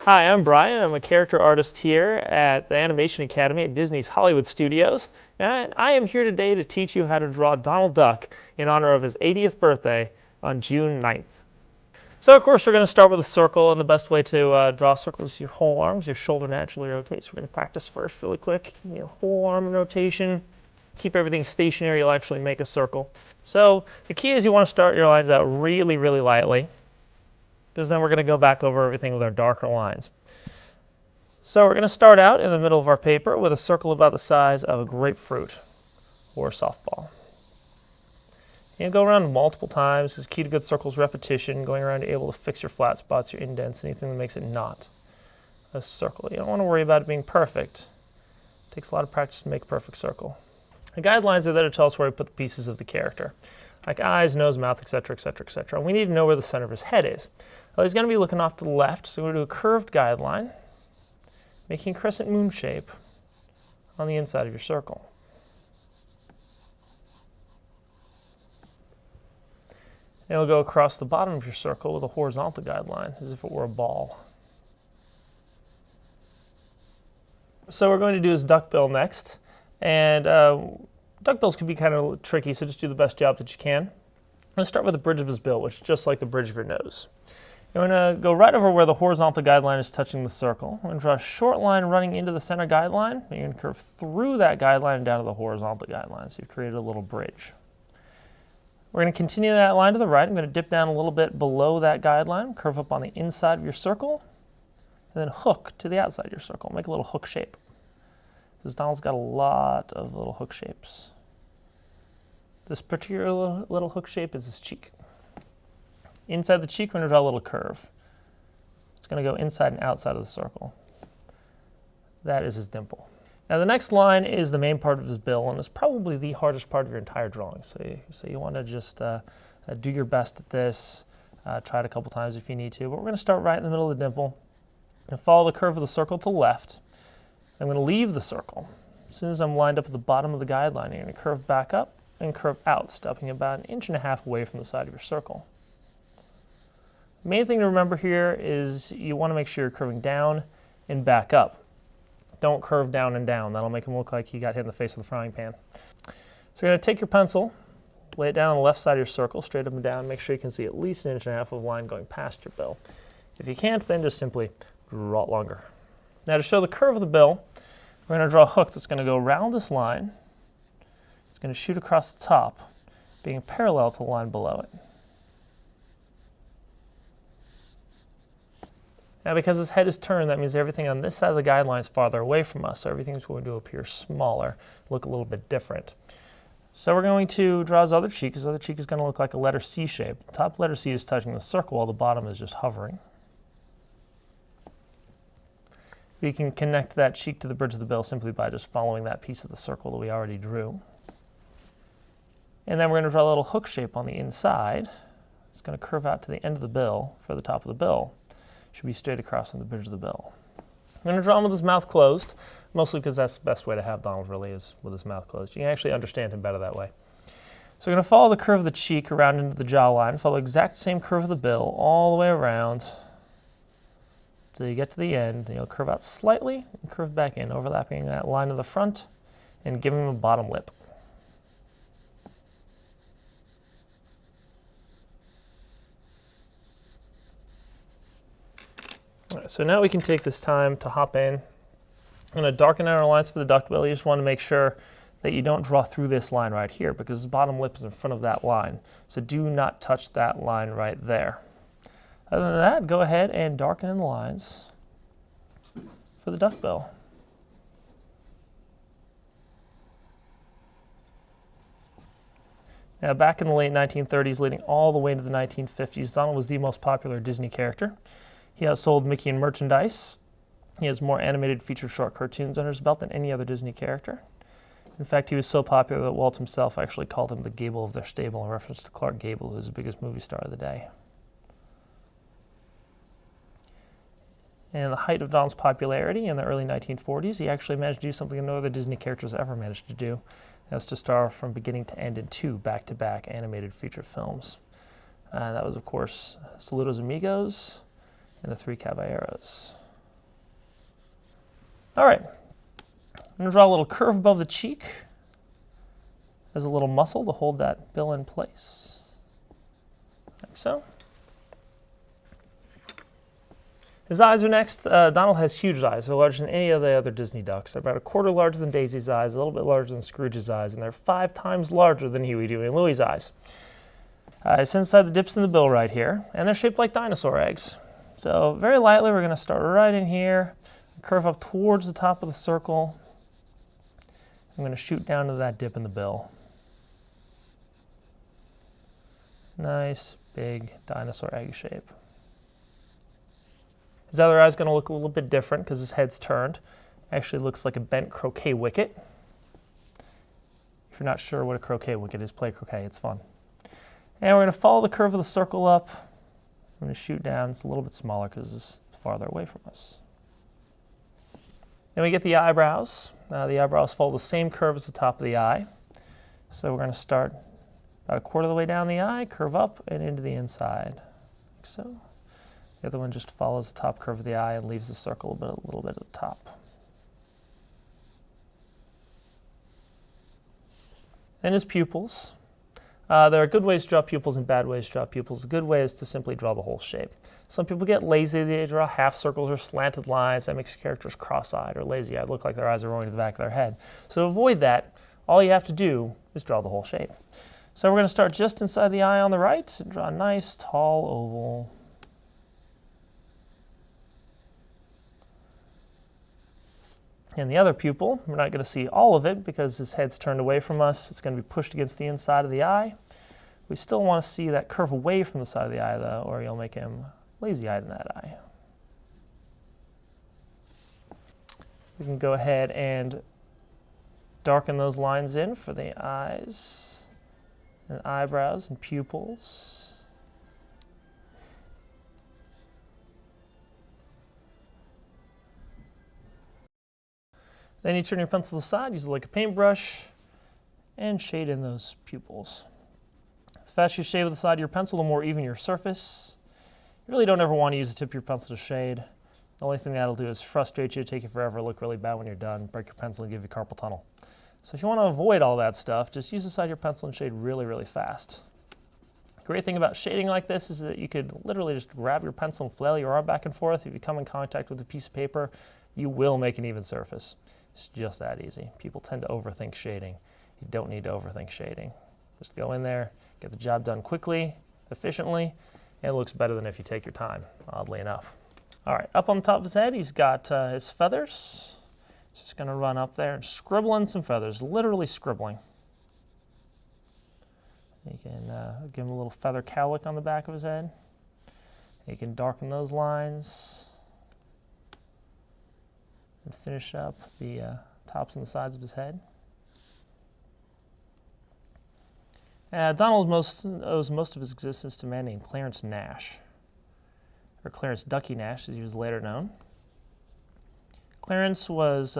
Hi, I'm Brian. I'm a character artist here at the Animation Academy at Disney's Hollywood Studios. And I am here today to teach you how to draw Donald Duck in honor of his 80th birthday on June 9th. So of course we're going to start with a circle, and the best way to draw a circle is your whole arms. Your shoulder naturally rotates. We're going to practice first really quick. Whole arm rotation. Keep everything stationary, you'll actually make a circle. So the key is you want to start your lines out really, really lightly, because then we're going to go back over everything with our darker lines. So we're going to start out in the middle of our paper with a circle about the size of a grapefruit or a softball. You go around multiple times. It's key to good circles, repetition, going around able to fix your flat spots, your indents, anything that makes it not a circle. You don't want to worry about it being perfect. It takes a lot of practice to make a perfect circle. The guidelines are there to tell us where we put the pieces of the character, like eyes, nose, mouth, etc., etc., etc. And we need to know where the center of his head is. Well, he's going to be looking off to the left, so we're going to do a curved guideline, making a crescent moon shape on the inside of your circle. And we'll go across the bottom of your circle with a horizontal guideline, as if it were a ball. So what we're going to do is duckbill next. And duckbills can be kind of tricky, so just do the best job that you can. I'm going to start with the bridge of his bill, which is just like the bridge of your nose. You're going to go right over where the horizontal guideline is touching the circle. We're going to draw a short line running into the center guideline. And you're going to curve through that guideline down to the horizontal guideline, so you've created a little bridge. We're going to continue that line to the right. I'm going to dip down a little bit below that guideline, curve up on the inside of your circle, and then hook to the outside of your circle. Make a little hook shape. Because Donald's got a lot of little hook shapes. This particular little hook shape is his cheek. Inside the cheek, we're going to draw a little curve. It's going to go inside and outside of the circle. That is his dimple. Now the next line is the main part of his bill, and it's probably the hardest part of your entire drawing. So you want to just do your best at this. Try it a couple times if you need to. But we're going to start right in the middle of the dimple and follow the curve of the circle to the left. I'm going to leave the circle. As soon as I'm lined up at the bottom of the guideline, you're going to curve back up and curve out, stopping about 1.5 inches away from the side of your circle. The main thing to remember here is you want to make sure you're curving down and back up. Don't curve down and down. That'll make him look like he got hit in the face with a frying pan. So you're going to take your pencil, lay it down on the left side of your circle, straight up and down. Make sure you can see at least 1.5 inches of line going past your bill. If you can't, then just simply draw it longer. Now to show the curve of the bill, we're going to draw a hook that's going to go around this line. It's going to shoot across the top, being parallel to the line below it. Now because his head is turned, that means everything on this side of the guideline is farther away from us, so everything's going to appear smaller, look a little bit different. So we're going to draw his other cheek. His other cheek is going to look like a letter C shape. The top letter C is touching the circle while the bottom is just hovering. We can connect that cheek to the bridge of the bill simply by just following that piece of the circle that we already drew. And then we're going to draw a little hook shape on the inside. It's going to curve out to the end of the bill for the top of the bill. Should be straight across on the bridge of the bill. I'm going to draw him with his mouth closed, mostly because that's the best way to have Donald really is with his mouth closed. You can actually understand him better that way. So we're going to follow the curve of the cheek around into the jawline, follow the exact same curve of the bill all the way around until you get to the end. Then you'll curve out slightly and curve back in, overlapping that line of the front and give him a bottom lip. All right, so now we can take this time to hop in. I'm going to darken out our lines for the duckbill. You just want to make sure that you don't draw through this line right here because his bottom lip is in front of that line. So do not touch that line right there. Other than that, go ahead and darken in the lines for the duckbill. Now back in the late 1930s, leading all the way into the 1950s, Donald was the most popular Disney character. He outsold Mickey in merchandise. He has more animated feature short cartoons under his belt than any other Disney character. In fact, he was so popular that Walt himself actually called him the Gable of their stable in reference to Clark Gable, who's the biggest movie star of the day. And the height of Donald's popularity in the early 1940s, he actually managed to do something no other Disney characters ever managed to do. That was to star from beginning to end in 2 back-to-back animated feature films. That was, of course, Saludos Amigos and The Three Caballeros. All right, I'm going to draw a little curve above the cheek as a little muscle to hold that bill in place, like so. His eyes are next. Donald has huge eyes. They're larger than any of the other Disney ducks. They're about a quarter larger than Daisy's eyes, a little bit larger than Scrooge's eyes, and they're 5 times larger than Huey, Dewey, and Louie's eyes. It's inside the dips in the bill right here, and they're shaped like dinosaur eggs. So very lightly, we're going to start right in here, curve up towards the top of the circle. I'm going to shoot down to that dip in the bill. Nice, big dinosaur egg shape. His other eye is going to look a little bit different because his head's turned. Actually looks like a bent croquet wicket. If you're not sure what a croquet wicket is, play croquet, it's fun. And we're going to follow the curve of the circle up. I'm going to shoot down. It's a little bit smaller because it's farther away from us. Then we get the eyebrows. The eyebrows follow the same curve as the top of the eye. So we're going to start about a quarter of the way down the eye, curve up and into the inside, like so. The other one just follows the top curve of the eye and leaves the circle a little bit at the top. And his pupils. There are good ways to draw pupils and bad ways to draw pupils. A good way is to simply draw the whole shape. Some people get lazy. They draw half circles or slanted lines. That makes characters cross-eyed or lazy-eyed, look like their eyes are rolling to the back of their head. So to avoid that, all you have to do is draw the whole shape. So we're going to start just inside the eye on the right and draw a nice, tall oval. And the other pupil, we're not going to see all of it because his head's turned away from us. It's going to be pushed against the inside of the eye. We still want to see that curve away from the side of the eye, though, or you'll make him lazy-eyed in that eye. We can go ahead and darken those lines in for the eyes and eyebrows and pupils. Then you turn your pencil aside, use it like a paintbrush, and shade in those pupils. The faster you shade with the side of your pencil, the more even your surface. You really don't ever want to use the tip of your pencil to shade. The only thing that'll do is frustrate you, take you forever, look really bad when you're done, break your pencil and give you carpal tunnel. So if you want to avoid all that stuff, just use the side of your pencil and shade really, really fast. The great thing about shading like this is that you could literally just grab your pencil and flail your arm back and forth. If you come in contact with a piece of paper, you will make an even surface. It's just that easy. People tend to overthink shading. You don't need to overthink shading. Just go in there, get the job done quickly, efficiently, and it looks better than if you take your time, oddly enough. All right, up on the top of his head, he's got his feathers. He's just going to run up there and scribble in some feathers, literally scribbling. You can give him a little feather cowlick on the back of his head. You can darken those lines and finish up the tops and the sides of his head. Donald owes most of his existence to a man named Clarence Nash, or Clarence Ducky Nash, as he was later known. Clarence was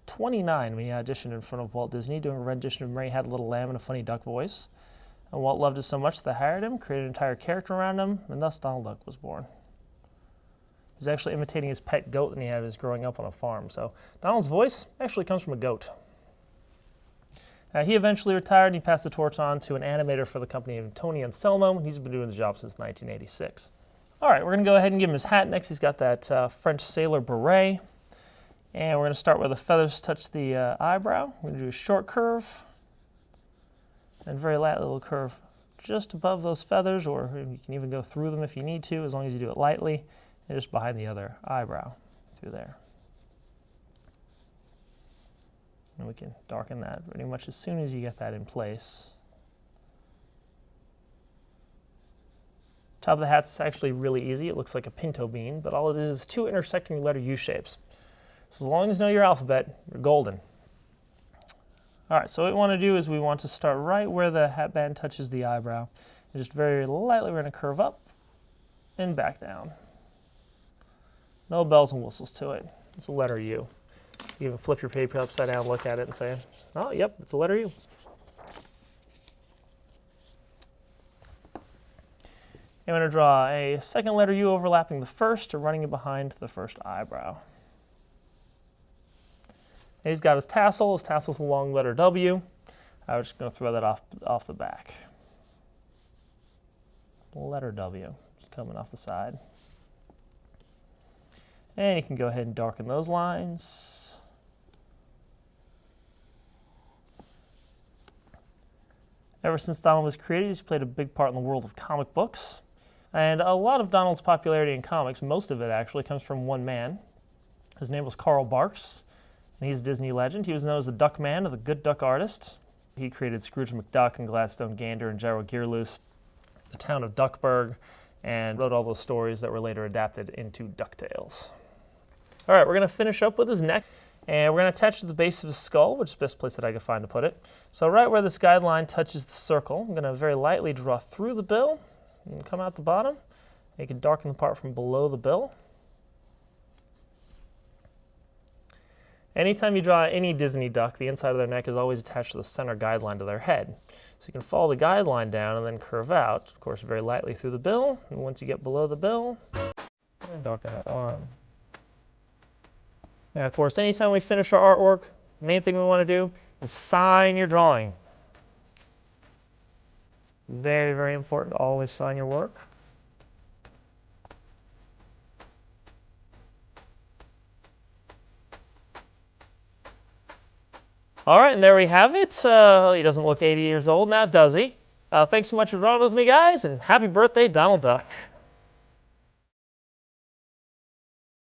29 when he auditioned in front of Walt Disney, doing a rendition of Mary Had a Little Lamb in a funny duck voice. And Walt loved it so much that they hired him, created an entire character around him, and thus Donald Duck was born. He was actually imitating his pet goat that he had when he was growing up on a farm. So Donald's voice actually comes from a goat. He eventually retired and he passed the torch on to an animator for the company of Tony Anselmo, and he's been doing the job since 1986. All right, we're going to go ahead and give him his hat next. He's got that French sailor beret. And we're going to start where the feathers touch the eyebrow. We're going to do a short curve and very light little curve just above those feathers, or you can even go through them if you need to, as long as you do it lightly, and just behind the other eyebrow through there. And we can darken that pretty much as soon as you get that in place. Top of the hat's actually really easy. It looks like a pinto bean, but all it is 2 intersecting letter U shapes. So as long as you know your alphabet, you're golden. All right, so what we want to do is we want to start right where the hat band touches the eyebrow. And just very lightly, we're going to curve up and back down. No bells and whistles to it. It's a letter U. You even flip your paper upside down, look at it, and say, oh, yep, it's a letter U. I'm going to draw a second letter U overlapping the first or running it behind the first eyebrow. And he's got his tassel. His tassel's a long letter W. I'm just going to throw that off the back. Letter W just coming off the side. And you can go ahead and darken those lines. Ever since Donald was created, he's played a big part in the world of comic books. And a lot of Donald's popularity in comics, most of it actually, comes from one man. His name was Carl Barks, and he's a Disney legend. He was known as the Duck Man, or the Good Duck Artist. He created Scrooge McDuck and Gladstone Gander and Gyro Gearloose, the town of Duckburg, and wrote all those stories that were later adapted into DuckTales. All right, we're going to finish up with his neck, and we're going to attach it to the base of his skull, which is the best place that I could find to put it. So right where this guideline touches the circle, I'm going to very lightly draw through the bill and come out the bottom. You can darken the part from below the bill. Anytime you draw any Disney duck, the inside of their neck is always attached to the center guideline to their head. So you can follow the guideline down and then curve out, of course, very lightly through the bill. And once you get below the bill, darken that arm. And of course, anytime we finish our artwork, the main thing we want to do is sign your drawing. Very, very important to always sign your work. All right, and there we have it. He doesn't look 80 years old now, does he? Thanks so much for drawing with me, guys, and happy birthday, Donald Duck.